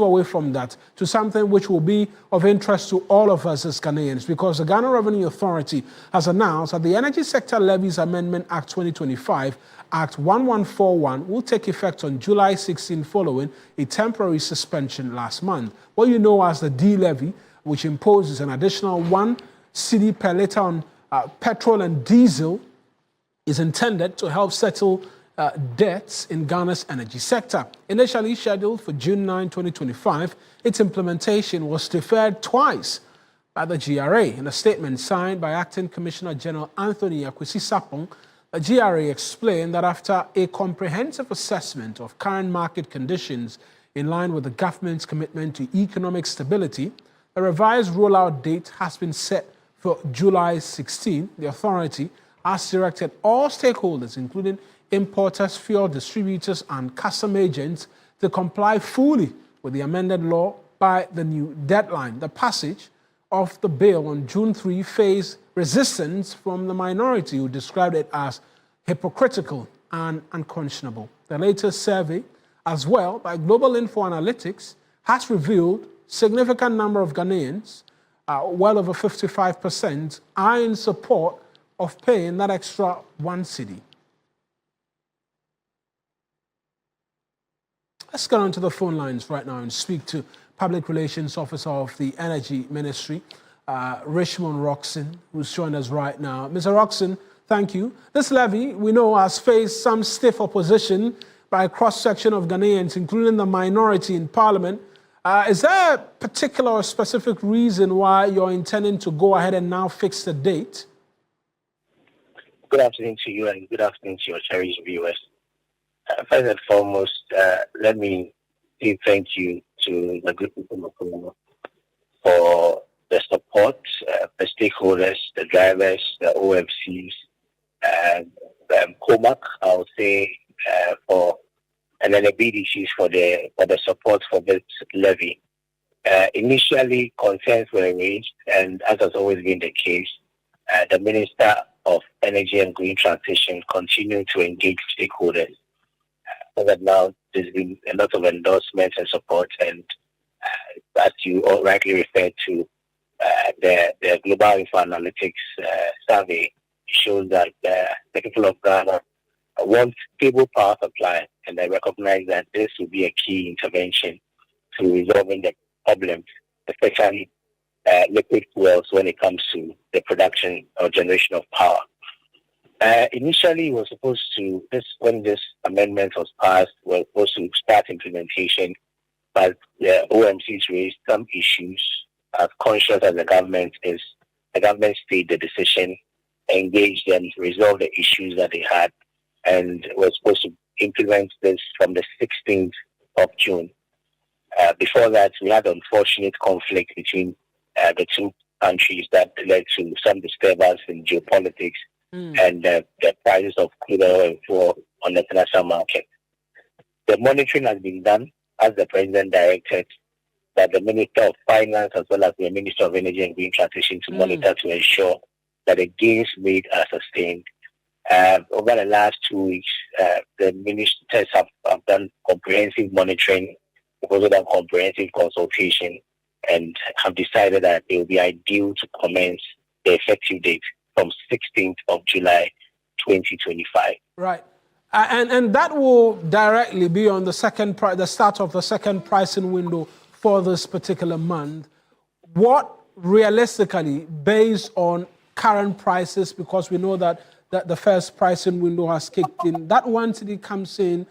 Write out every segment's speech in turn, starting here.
move away from that to something which will be of interest to all of us as Ghanaians, because the Ghana Revenue Authority has announced that the Energy Sector Levies Amendment Act 2025, Act 1141, will take effect on July 16 following a temporary suspension last month. What you know as the D-Levy, which imposes an additional 1 cedi per litre on petrol and diesel, is intended to help settle debts in Ghana's energy sector. Initially scheduled for June 9, 2025, its implementation was deferred twice by the GRA. In a statement signed by Acting Commissioner General Anthony Akwesi Sapong, the GRA explained that after a comprehensive assessment of current market conditions in line with the government's commitment to economic stability, a revised rollout date has been set for July 16. The authority has directed all stakeholders, including importers, fuel distributors, and custom agents, to comply fully with the amended law by the new deadline. The passage of the bill on June 3 faced resistance from the minority, who described it as hypocritical and unconscionable. The latest survey, as well by Global Info Analytics, has revealed significant number of Ghanaians, well over 55%, are in support of paying that extra 1 cedi. Let's get onto the phone lines right now and speak to Public Relations Officer of the Energy Ministry, Richmond Roxon, who's joined us right now. Mr. Roxon, thank you. This levy, we know, has faced some stiff opposition by a cross-section of Ghanaians, including the minority in Parliament. Is there a particular or specific reason why you're intending to go ahead and now fix the date? Good afternoon to you and good afternoon to your cherished viewers. First and foremost, let me say thank you to the good people of Ghana for the support, the stakeholders, the drivers, the OMCs, and COMAC, I would say, and then the BDCs for the support for this levy. Initially, concerns were raised, and as has always been the case, the Minister of Energy and Green Transition continued to engage stakeholders. So that now there's been a lot of endorsements and support, and as you all rightly referred to, the Global Info Analytics survey shows that the people of Ghana want stable power supply, and they recognize that this will be a key intervention to resolving the problems, especially liquid fuels when it comes to the production or generation of power. Initially, we were supposed to, when this amendment was passed, we were supposed to start implementation, but the OMCs raised some issues. As conscious as the government is, the government stayed the decision, engaged and resolved the issues that they had, and we're supposed to implement this from the 16th of June. Before that, we had unfortunate conflict between the two countries that led to some disturbance in geopolitics and the prices of crude oil and fuel on the international market. The monitoring has been done as the President directed, that the Minister of Finance as well as the Minister of Energy and Green Transition to monitor to ensure that the gains made are sustained. Over the last 2 weeks, the ministers have done comprehensive monitoring, also done comprehensive consultation, and have decided that it will be ideal to commence the effective date from 16th of July 2025. Right. And that will directly be on the start of the second pricing window for this particular month. What realistically, based on current prices, because we know that the first pricing window has kicked in, that once it comes in,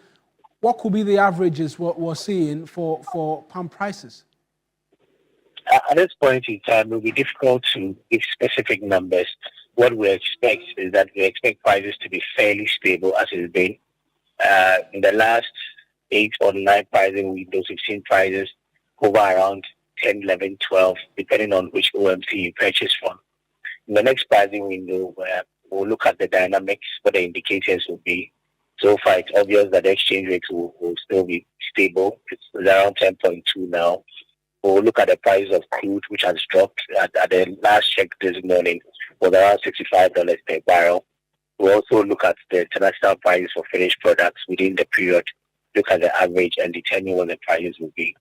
what could be the averages we're seeing for pump prices? At this point in time, it will be difficult to give specific numbers. What we expect is that we expect prices to be fairly stable as it's been. In the last 8 or 9 pricing windows, we've seen prices over around 10, 11, 12, depending on which OMC you purchase from. In the next pricing window, we'll look at the dynamics, what the indicators will be. So far, it's obvious that the exchange rates will still be stable. It's around 10.2 now. We'll look at the price of crude, which has dropped at the last check this morning, was around $65 per barrel. We'll also look at the international prices for finished products within the period, look at the average and determine what the prices will be.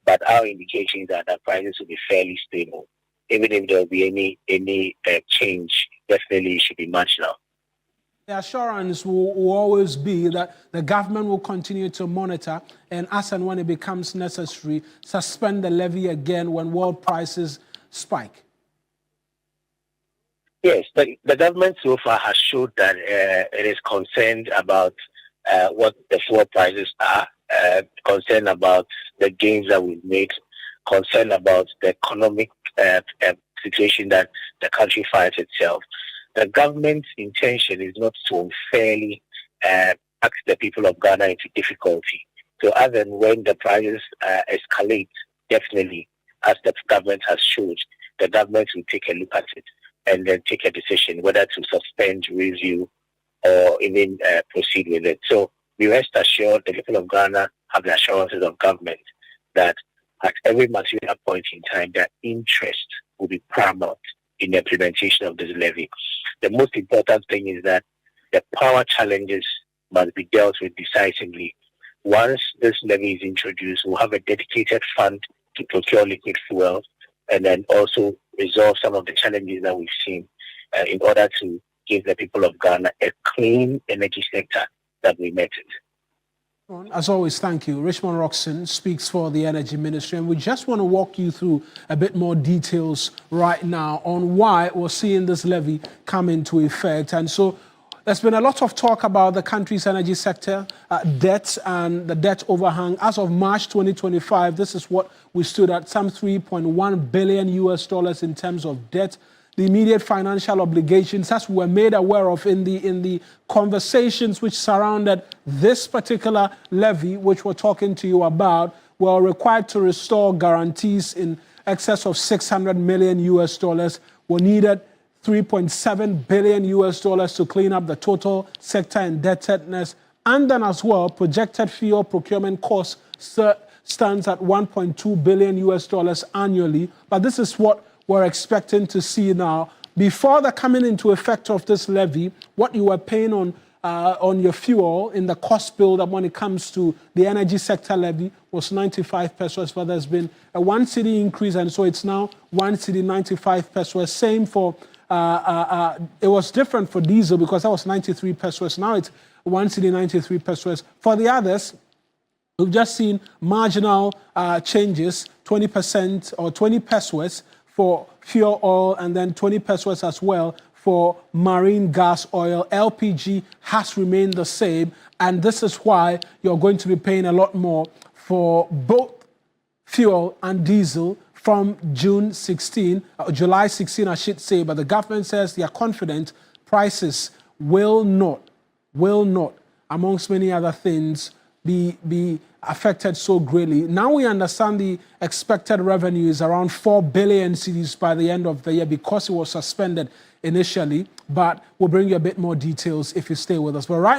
but our indications are that prices will be fairly stable. Even if there will be any change, definitely it should be marginal. The assurance will always be that the government will continue to monitor and as and when it becomes necessary, suspend the levy again when world prices spike. Yes, the government so far has showed that it is concerned about what the fuel prices are, concerned about the gains that we've made, concerned about the economic situation that the country finds itself. The government's intention is not to unfairly ask the people of Ghana into difficulty. So as and when the prices escalate, definitely, as the government has showed, the government will take a look at it and then take a decision whether to suspend, review, or even proceed with it. So we rest assured the people of Ghana have the assurances of government that at every material point in time, their interest will be paramount in the implementation of this levy. The most important thing is that the power challenges must be dealt with decisively. Once this levy is introduced, we'll have a dedicated fund to procure liquid fuel and then also resolve some of the challenges that we've seen in order to give the people of Ghana a clean energy sector that we met it. As always, thank you. Richmond Roxon speaks for the Energy Ministry, and we just want to walk you through a bit more details right now on why we're seeing this levy come into effect. And so there's been a lot of talk about the country's energy sector debt and the debt overhang. As of March 2025, this is what we stood at, some $3.1 billion in terms of debt. The immediate financial obligations, as we were made aware of in the conversations which surrounded this particular levy, which we're talking to you about, were required to restore guarantees in excess of $600 million. We needed $3.7 billion to clean up the total sector indebtedness. And then as well, projected fuel procurement costs stands at $1.2 billion annually. But this is what we're expecting to see now. Before the coming into effect of this levy, what you were paying on your fuel in the cost bill that when it comes to the energy sector levy was 95 pesos, but there's been a 1 cedi increase, and so it's now 1 cedi 95 pesos. Same for, it was different for diesel because that was 93 pesos. Now it's 1 cedi 93 pesos. For the others, we've just seen marginal changes, 20% or 20 pesos for fuel oil, and then 20 pesos as well for marine gas oil. LPG has remained the same, and this is why you're going to be paying a lot more for both fuel and diesel from July 16, I should say. But the government says they are confident prices will not, amongst many other things, be affected so greatly. Now we understand the expected revenue is around 4 billion cedis by the end of the year because it was suspended initially, but we'll bring you a bit more details if you stay with us. But right